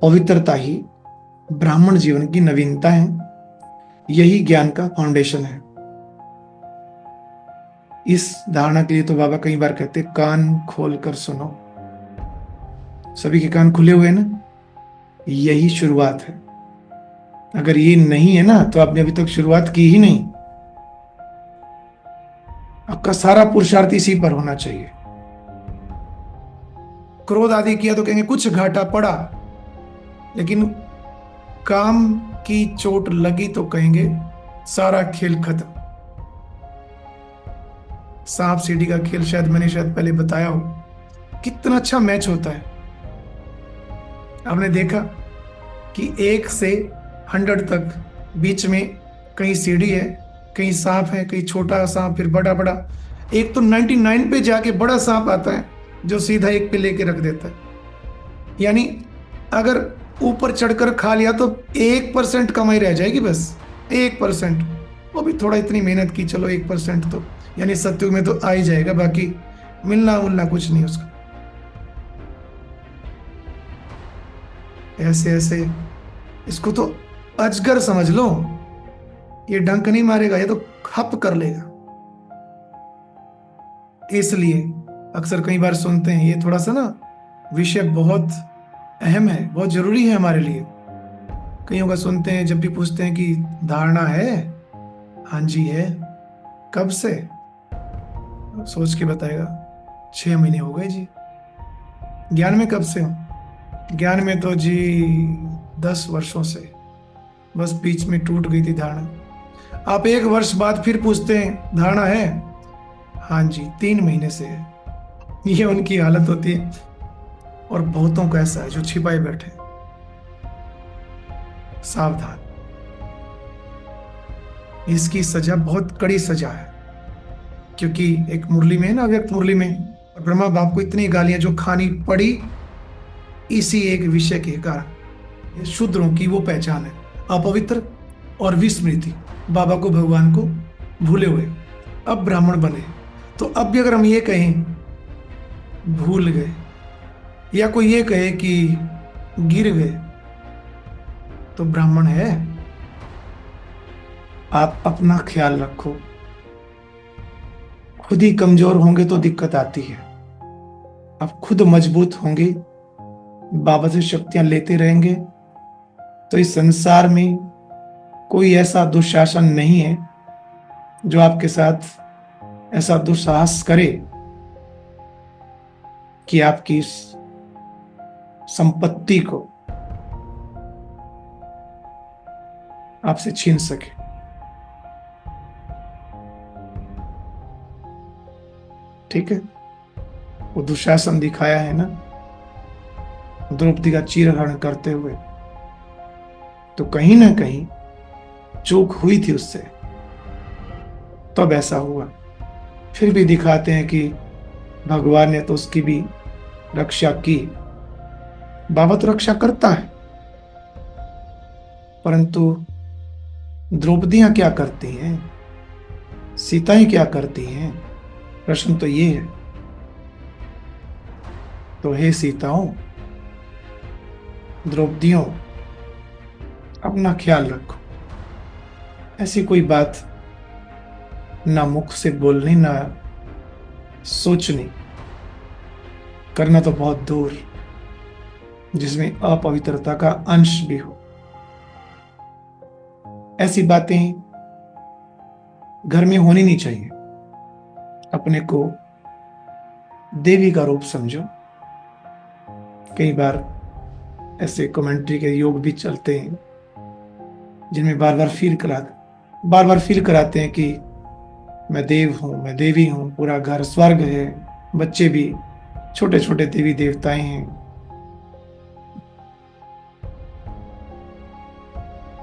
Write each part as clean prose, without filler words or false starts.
पवित्रता ही ब्राह्मण जीवन की नवीनता है। यही ज्ञान का फाउंडेशन है। इस धारणा के लिए तो बाबा कई बार कहते कान खोल कर सुनो। सभी के कान खुले हुए हैं ना। यही शुरुआत है। अगर ये नहीं है ना तो आपने अभी तक शुरुआत की ही नहीं। आपका सारा पुरुषार्थ इसी पर होना चाहिए। क्रोध आदि किया तो कहेंगे कुछ घाटा पड़ा, लेकिन काम की चोट लगी तो कहेंगे सारा खेल खत्म। सांप सीढ़ी का खेल शायद मैंने पहले बताया हो, कितना अच्छा मैच होता है। आपने देखा कि 1 से 100 तक बीच में कहीं सीढ़ी है, कहीं सांप है, कहीं छोटा सांप, फिर बड़ा बड़ा। एक तो 99 पे जाके बड़ा सांप आता है जो सीधा 1 पे लेके रख देता है। यानी अगर ऊपर चढ़कर खा लिया तो 1% कमाई रह जाएगी, बस 1%। वो भी थोड़ा इतनी मेहनत की, चलो 1% तो यानी सत्युग में तो आ ही जाएगा, बाकी मिलना उलना कुछ नहीं उसका। ऐसे ऐसे इसको तो अजगर समझ लो। ये डंक नहीं मारेगा, ये तो खप कर लेगा। इसलिए अक्सर कई बार सुनते हैं, ये थोड़ा सा ना विषय बहुत अहम है, बहुत जरूरी है हमारे लिए। कईयों का सुनते हैं, जब भी पूछते हैं कि धारणा है, हाँ जी है। कब से? सोच के बताएगा 6 महीने हो गए जी। ज्ञान में कब से हो? ज्ञान में तो जी 10 वर्षों से, बस बीच में टूट गई थी धारणा। आप 1 वर्ष बाद फिर पूछते हैं धारणा है, हाँ जी 3 महीने से है। ये उनकी हालत होती है। और बहुतों को ऐसा है जो छिपाए बैठे। सावधान, इसकी सजा बहुत कड़ी सजा है। क्योंकि एक मुरली में है ना, अव्यक्त मुरली में, और ब्रह्मा बाप को इतनी गालियां जो खानी पड़ी इसी एक विषय के कारण। ये शूद्रों की वो पहचान है, अपवित्र और विस्मृति, बाबा को भगवान को भूले हुए। अब ब्राह्मण बने तो अब भी अगर हम ये कहें भूल गए, या कोई ये कहे कि गिर गए, तो ब्राह्मण है। आप अपना ख्याल रखो। खुद ही कमजोर होंगे तो दिक्कत आती है। आप खुद मजबूत होंगे, बाबा से शक्तियां लेते रहेंगे, तो इस संसार में कोई ऐसा दुशासन नहीं है जो आपके साथ ऐसा दुस्साहस करे कि आपकी इस संपत्ति को आपसे छीन सके। ठीक है, वो दुशासन दिखाया है ना द्रौपदी का चीरहरण करते हुए, तो कहीं ना कहीं चूक हुई थी उससे, तब ऐसा हुआ। फिर भी दिखाते हैं कि भगवान ने तो उसकी भी रक्षा की। बाबा तो रक्षा करता है, परंतु द्रौपदियां क्या करती हैं, सीताएं क्या करती हैं, प्रश्न तो ये है। तो हे सीताओं, द्रौपदियों, अपना ख्याल रखो। ऐसी कोई बात ना मुख से बोलनी, ना सोचनी, करना तो बहुत दूर, जिसमें अपवित्रता का अंश भी हो। ऐसी बातें घर में होनी नहीं चाहिए। अपने को देवी का रूप समझो। कई बार ऐसे कमेंट्री के योग भी चलते हैं जिनमें बार बार फील कराते हैं कि मैं देव हूं, मैं देवी हूं, पूरा घर स्वर्ग है, बच्चे भी छोटे छोटे देवी देवताएं हैं।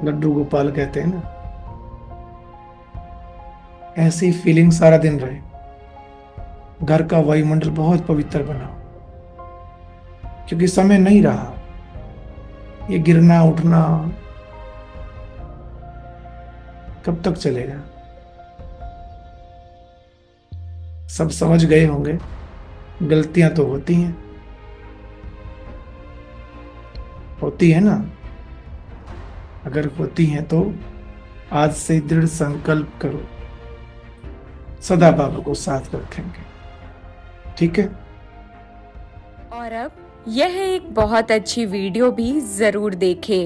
लड्डू गोपाल कहते हैं ना, ऐसी फीलिंग सारा दिन रहे। घर का वायुमंडल बहुत पवित्र बनाओ, क्योंकि समय नहीं रहा। ये गिरना उठना कब तक चलेगा? सब समझ गए होंगे, गलतियां तो होती हैं, होती है ना? अगर होती है तो आज से दृढ़ संकल्प करो, सदा बाबा को साथ रखेंगे। ठीक है? और अब यह एक बहुत अच्छी वीडियो भी जरूर देखें।